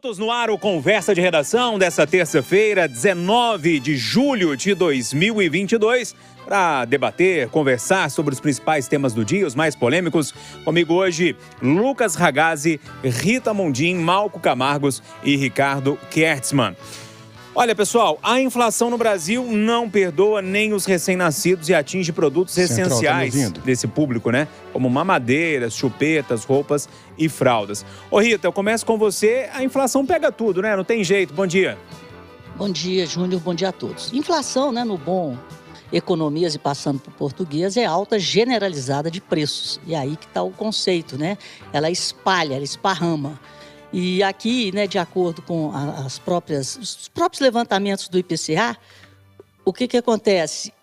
No ar, o Conversa de Redação dessa terça-feira, 19 de julho de 2022, para debater, conversar sobre os principais temas do dia, os mais polêmicos. Comigo hoje, Lucas Ragazzi, Rita Mundim, Malco Camargos e Ricardo Kertzmann. Olha, pessoal, a inflação no Brasil não perdoa nem os recém-nascidos e atinge produtos essenciais desse público, né? Como mamadeiras, chupetas, roupas e fraldas. Ô Rita, eu começo com você. A inflação pega tudo, né? Não tem jeito. Bom dia. Bom dia, Júnior. Bom dia a todos. Inflação, né, no bom economias e passando para o português, é alta generalizada de preços. E aí que está o conceito, né? Ela espalha, ela esparrama. E aqui, né, de acordo com os próprios levantamentos do IPCA, o que acontece?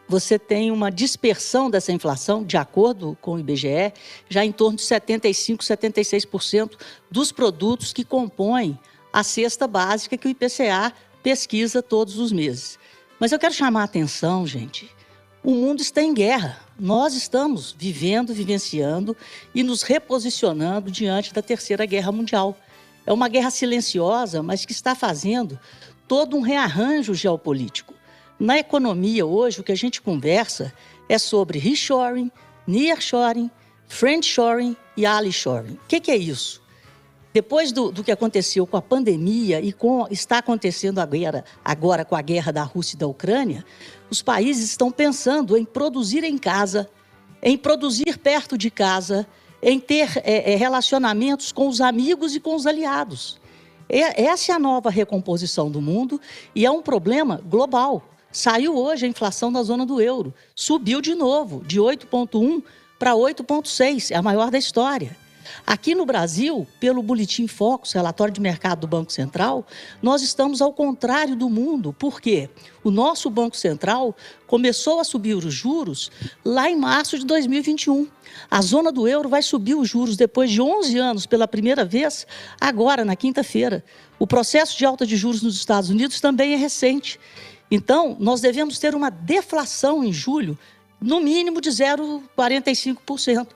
Você tem uma dispersão dessa inflação, de acordo com o IBGE, já em torno de 75%, 76% dos produtos que compõem a cesta básica que o IPCA pesquisa todos os meses. Mas eu quero chamar a atenção, gente, o mundo está em guerra. Nós estamos vivenciando e nos reposicionando diante da Terceira Guerra Mundial. É uma guerra silenciosa, mas que está fazendo todo um rearranjo geopolítico. Na economia, hoje, o que a gente conversa é sobre reshoring, nearshoring, friendshoring e alishoring. O que é isso? Depois do que aconteceu com a pandemia e está acontecendo agora com a guerra da Rússia e da Ucrânia, os países estão pensando em produzir em casa, em produzir perto de casa, em ter relacionamentos com os amigos e com os aliados. Essa é a nova recomposição do mundo e é um problema global. Saiu hoje a inflação da zona do euro, subiu de novo, de 8,1 para 8,6, é a maior da história. Aqui no Brasil, pelo Boletim Focus, relatório de mercado do Banco Central, nós estamos ao contrário do mundo. Por quê? O nosso Banco Central começou a subir os juros lá em março de 2021. A zona do euro vai subir os juros depois de 11 anos pela primeira vez, agora, na quinta-feira. O processo de alta de juros nos Estados Unidos também é recente. Então, nós devemos ter uma deflação em julho, no mínimo de 0,45%.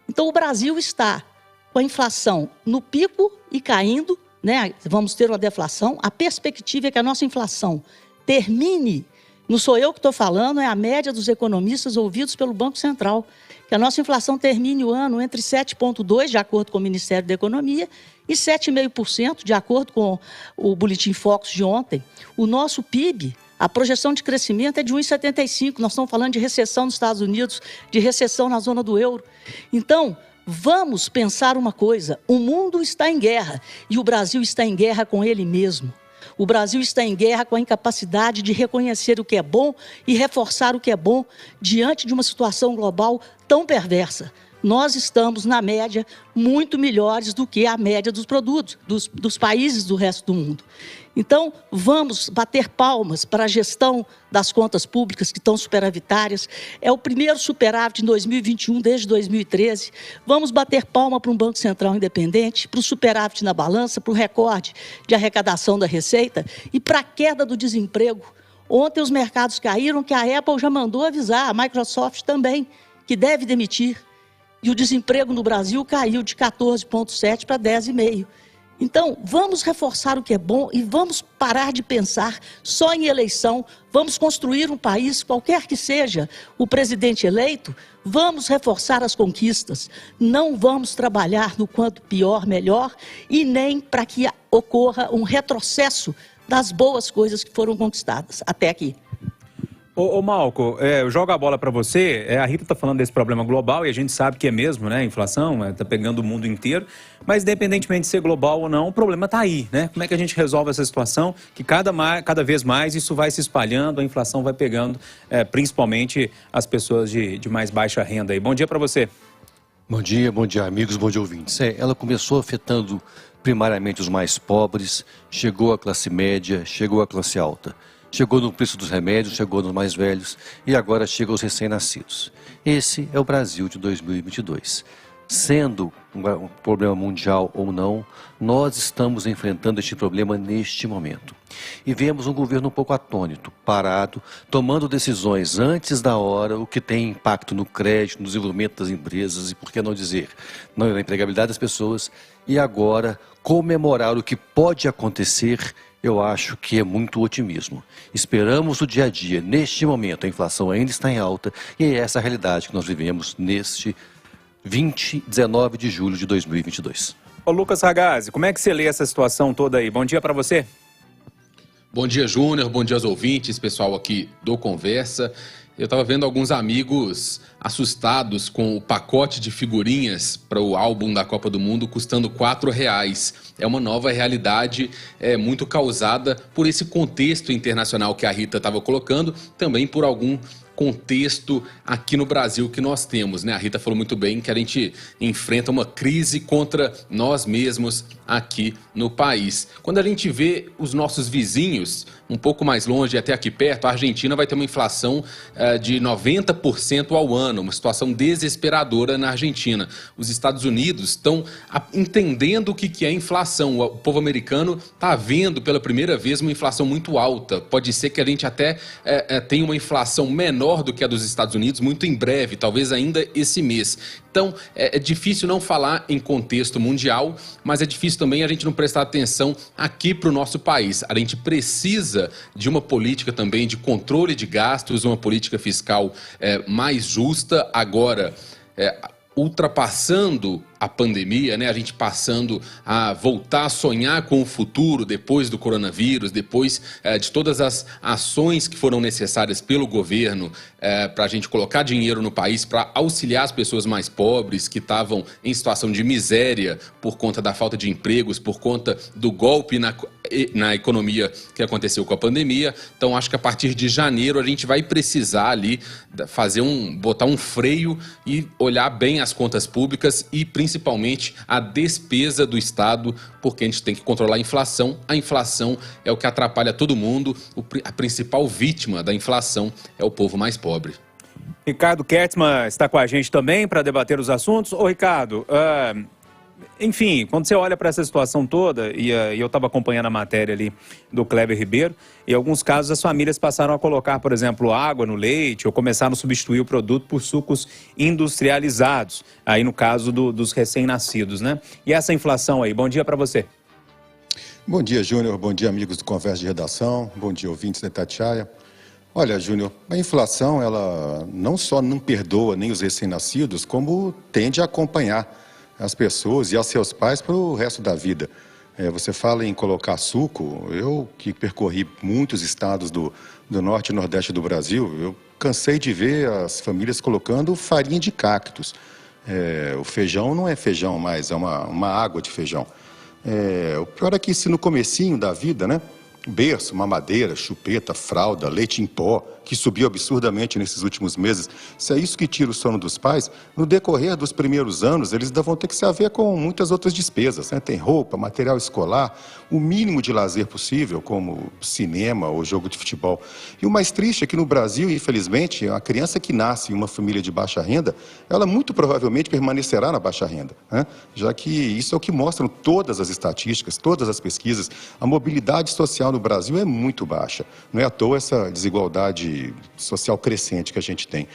Então, o Brasil está com a inflação no pico e caindo, né? Vamos ter uma deflação. A perspectiva é que a nossa inflação termine, não sou eu que estou falando, é a média dos economistas ouvidos pelo Banco Central, que a nossa inflação termine o ano entre 7,2%, de acordo com o Ministério da Economia, e 7,5%, de acordo com o Boletim Focus de ontem. O nosso PIB, a projeção de crescimento é de 1,75%. Nós estamos falando de recessão nos Estados Unidos, de recessão na zona do euro. Então, vamos pensar uma coisa: o mundo está em guerra e o Brasil está em guerra com ele mesmo. O Brasil está em guerra com a incapacidade de reconhecer o que é bom e reforçar o que é bom diante de uma situação global tão perversa. Nós estamos, na média, muito melhores do que a média dos produtos, dos países do resto do mundo. Então, vamos bater palmas para a gestão das contas públicas que estão superavitárias. É o primeiro superávit em 2021 desde 2013. Vamos bater palma para um Banco Central independente, para o superávit na balança, para o recorde de arrecadação da receita e para a queda do desemprego. Ontem os mercados caíram, que a Apple já mandou avisar, a Microsoft também, que deve demitir. E o desemprego no Brasil caiu de 14,7% para 10,5%. Então, vamos reforçar o que é bom e vamos parar de pensar só em eleição. Vamos construir um país, qualquer que seja o presidente eleito, vamos reforçar as conquistas. Não vamos trabalhar no quanto pior, melhor, e nem para que ocorra um retrocesso das boas coisas que foram conquistadas até aqui. Ô Malco, eu jogo a bola para você. A Rita está falando desse problema global e a gente sabe que é mesmo, né? A inflação está pegando o mundo inteiro. Mas, independentemente de ser global ou não, o problema está aí, né? Como é que a gente resolve essa situação? Que cada vez mais isso vai se espalhando, a inflação vai pegando, principalmente as pessoas de mais baixa renda aí. Bom dia para você. Bom dia, amigos, bom dia, ouvintes. Ela começou afetando primariamente os mais pobres, chegou à classe média, chegou à classe alta. Chegou no preço dos remédios, chegou nos mais velhos e agora chega aos recém-nascidos. Esse é o Brasil de 2022. Sendo um problema mundial ou não, nós estamos enfrentando este problema neste momento. E vemos um governo um pouco atônito, parado, tomando decisões antes da hora, o que tem impacto no crédito, no desenvolvimento das empresas e, por que não dizer, na empregabilidade das pessoas. E agora, comemorar o que pode acontecer, eu acho que é muito otimismo. Esperamos o dia a dia. Neste momento, a inflação ainda está em alta e é essa a realidade que nós vivemos neste 19 de julho de 2022. Ô Lucas Ragazzi, como é que você lê essa situação toda aí? Bom dia para você. Bom dia, Júnior. Bom dia aos ouvintes, pessoal aqui do Conversa. Eu estava vendo alguns amigos assustados com o pacote de figurinhas para o álbum da Copa do Mundo custando R$4. É uma nova realidade muito causada por esse contexto internacional que a Rita estava colocando, também por algum contexto aqui no Brasil que nós temos, né? A Rita falou muito bem que a gente enfrenta uma crise contra nós mesmos aqui no país. Quando a gente vê os nossos vizinhos, um pouco mais longe, até aqui perto, a Argentina vai ter uma inflação de 90% ao ano, uma situação desesperadora na Argentina. Os Estados Unidos estão entendendo o que é inflação. O povo americano está vendo pela primeira vez uma inflação muito alta. Pode ser que a gente até tenha uma inflação menor do que a dos Estados Unidos, muito em breve, talvez ainda esse mês. Então, é difícil não falar em contexto mundial, mas é difícil também a gente não prestar atenção aqui para o nosso país. A gente precisa de uma política também de controle de gastos, uma política fiscal mais justa. Agora, ultrapassando a pandemia, né? A gente passando a voltar a sonhar com o futuro depois do coronavírus, depois de todas as ações que foram necessárias pelo governo para a gente colocar dinheiro no país, para auxiliar as pessoas mais pobres que estavam em situação de miséria por conta da falta de empregos, por conta do golpe na economia que aconteceu com a pandemia. Então, acho que a partir de janeiro a gente vai precisar ali botar um freio e olhar bem as contas públicas e principalmente a despesa do Estado, porque a gente tem que controlar a inflação. A inflação é o que atrapalha todo mundo. A principal vítima da inflação é o povo mais pobre. Ricardo Kertzmann está com a gente também para debater os assuntos. Ô Ricardo, enfim, quando você olha para essa situação toda, e eu estava acompanhando a matéria ali do Kleber Ribeiro, em alguns casos as famílias passaram a colocar, por exemplo, água no leite ou começaram a substituir o produto por sucos industrializados, aí no caso dos recém-nascidos, né? E essa inflação aí, bom dia para você. Bom dia, Júnior, bom dia, amigos do Conversa de Redação, bom dia, ouvintes da Itatiaia. Olha, Júnior, a inflação, ela não só não perdoa nem os recém-nascidos, como tende a acompanhar as pessoas e aos seus pais para o resto da vida. Você fala em colocar suco, eu que percorri muitos estados do norte e nordeste do Brasil, eu cansei de ver as famílias colocando farinha de cactos. O feijão não é feijão mais, é uma água de feijão. O pior é que se no comecinho da vida, né, berço, mamadeira, chupeta, fralda, leite em pó, que subiu absurdamente nesses últimos meses, se é isso que tira o sono dos pais, no decorrer dos primeiros anos, eles ainda vão ter que se haver com muitas outras despesas, né? Tem roupa, material escolar, o mínimo de lazer possível, como cinema ou jogo de futebol. E o mais triste é que no Brasil, infelizmente, a criança que nasce em uma família de baixa renda, ela muito provavelmente permanecerá na baixa renda, né? Já que isso é o que mostram todas as estatísticas, todas as pesquisas. A mobilidade social no Brasil é muito baixa. Não é à toa essa desigualdade social crescente que a gente tem.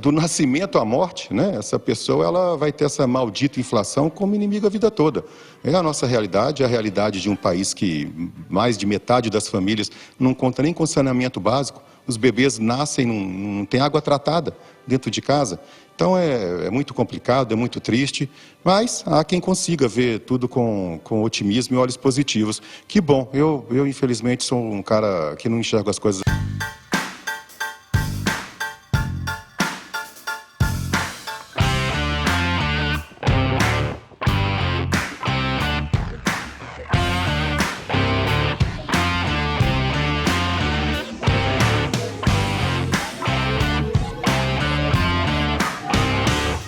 Do nascimento à morte, né? Essa pessoa ela vai ter essa maldita inflação como inimiga a vida toda. É a nossa realidade, é a realidade de um país que mais de metade das famílias não conta nem com saneamento básico. Os bebês nascem, não tem água tratada dentro de casa. Então é muito complicado, é muito triste, mas há quem consiga ver tudo com otimismo e olhos positivos. Que bom, eu infelizmente sou um cara que não enxergo as coisas.